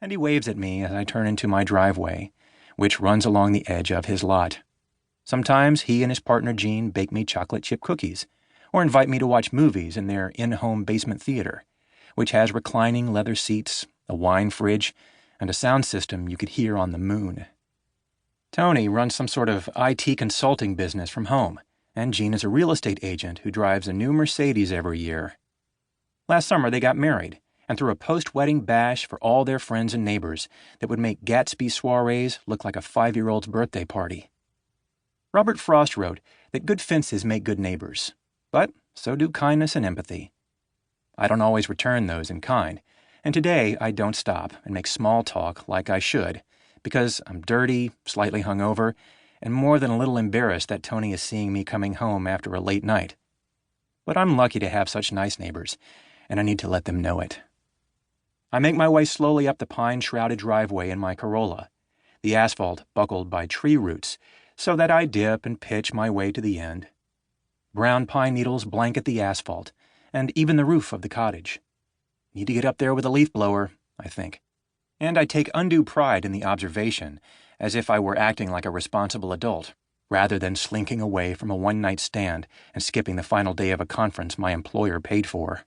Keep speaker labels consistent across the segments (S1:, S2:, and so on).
S1: and he waves at me as I turn into my driveway, which runs along the edge of his lot. Sometimes he and his partner Jean bake me chocolate chip cookies, or invite me to watch movies in their in-home basement theater, which has reclining leather seats, a wine fridge, and a sound system you could hear on the moon. Tony runs some sort of IT consulting business from home, and Jean is a real estate agent who drives a new Mercedes every year. Last summer they got married, and threw a post-wedding bash for all their friends and neighbors that would make Gatsby soirees look like a 5-year-old's birthday party. Robert Frost wrote that good fences make good neighbors, but so do kindness and empathy. I don't always return those in kind, and today I don't stop and make small talk like I should, because I'm dirty, slightly hungover, and more than a little embarrassed that Tony is seeing me coming home after a late night. But I'm lucky to have such nice neighbors, and I need to let them know it. I make my way slowly up the pine-shrouded driveway in my Corolla, the asphalt buckled by tree roots, so that I dip and pitch my way to the end. Brown pine needles blanket the asphalt, and even the roof of the cottage. Need to get up there with a leaf blower, I think. And I take undue pride in the observation, as if I were acting like a responsible adult, rather than slinking away from a one-night stand and skipping the final day of a conference my employer paid for.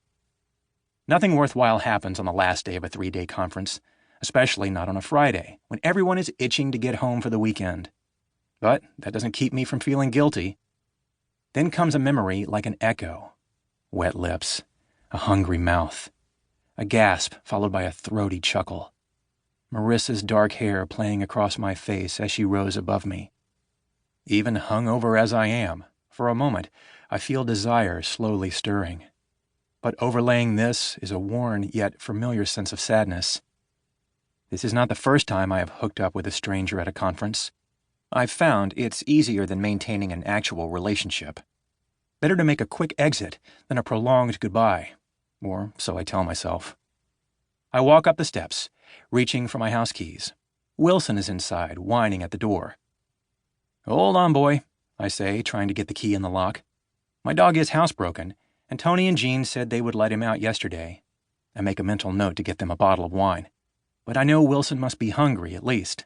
S1: Nothing worthwhile happens on the last day of a 3-day conference, especially not on a Friday, when everyone is itching to get home for the weekend. But that doesn't keep me from feeling guilty. Then comes a memory like an echo. Wet lips, a hungry mouth, a gasp followed by a throaty chuckle. Marissa's dark hair playing across my face as she rose above me. Even hungover as I am, for a moment, I feel desire slowly stirring. But overlaying this is a worn yet familiar sense of sadness. This is not the first time I have hooked up with a stranger at a conference. I've found it's easier than maintaining an actual relationship. Better to make a quick exit than a prolonged goodbye, or so I tell myself. I walk up the steps, reaching for my house keys. Wilson is inside, whining at the door. "Hold on, boy," I say, trying to get the key in the lock. My dog is housebroken, and Tony and Jean said they would let him out yesterday. I make a mental note to get them a bottle of wine. But I know Wilson must be hungry, at least.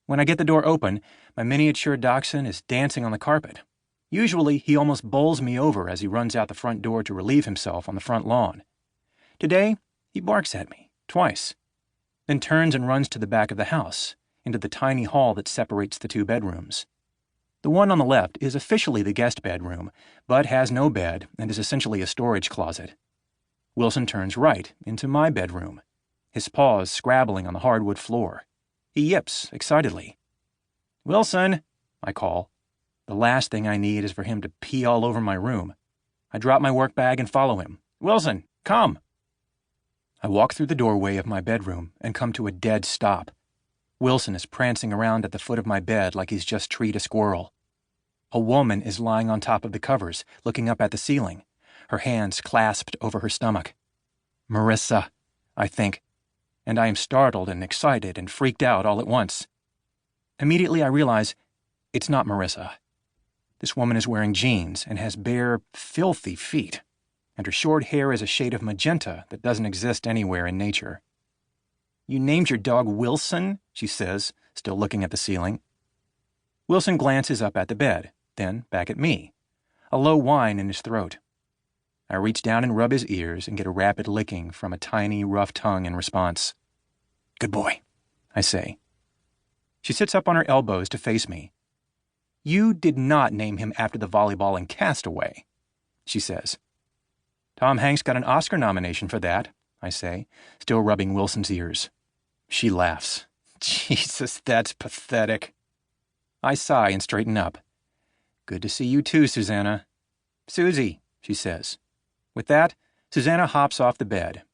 S1: When I get the door open, my miniature dachshund is dancing on the carpet. Usually, he almost bowls me over as he runs out the front door to relieve himself on the front lawn. Today, he barks at me, twice, then turns and runs to the back of the house, into the tiny hall that separates the 2 bedrooms. The one on the left is officially the guest bedroom, but has no bed and is essentially a storage closet. Wilson turns right into my bedroom, his paws scrabbling on the hardwood floor. He yips excitedly. "Wilson," I call. The last thing I need is for him to pee all over my room. I drop my work bag and follow him. "Wilson, come!" I walk through the doorway of my bedroom and come to a dead stop. Wilson is prancing around at the foot of my bed like he's just treed a squirrel. A woman is lying on top of the covers, looking up at the ceiling, her hands clasped over her stomach. Marissa, I think, and I am startled and excited and freaked out all at once. Immediately I realize it's not Marissa. This woman is wearing jeans and has bare, filthy feet, and her short hair is a shade of magenta that doesn't exist anywhere in nature. "You named your dog Wilson?" she says, still looking at the ceiling. Wilson glances up at the bed, then back at me, a low whine in his throat. I reach down and rub his ears and get a rapid licking from a tiny, rough tongue in response. "Good boy," I say. She sits up on her elbows to face me. "You did not name him after the volleyball in Castaway," she says. "Tom Hanks got an Oscar nomination for that," I say, still rubbing Wilson's ears. She laughs. "Jesus, that's pathetic." I sigh and straighten up. "Good to see you too, Susannah." "Susie," she says. With that, Susannah hops off the bed.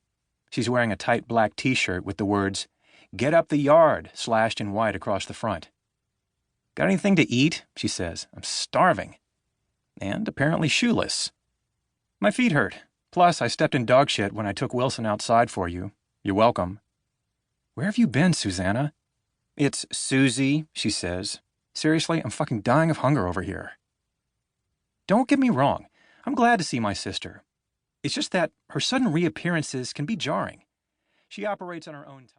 S1: She's wearing a tight black t-shirt with the words, "Get up the yard," slashed in white across the front. "Got anything to eat?" she says. "I'm starving." And apparently shoeless. "My feet hurt. Plus, I stepped in dog shit when I took Wilson outside for you. You're welcome." "Where have you been, Susannah?" "It's Susie," she says. "Seriously, I'm fucking dying of hunger over here." Don't get me wrong. I'm glad to see my sister. It's just that her sudden reappearances can be jarring. She operates on her own time.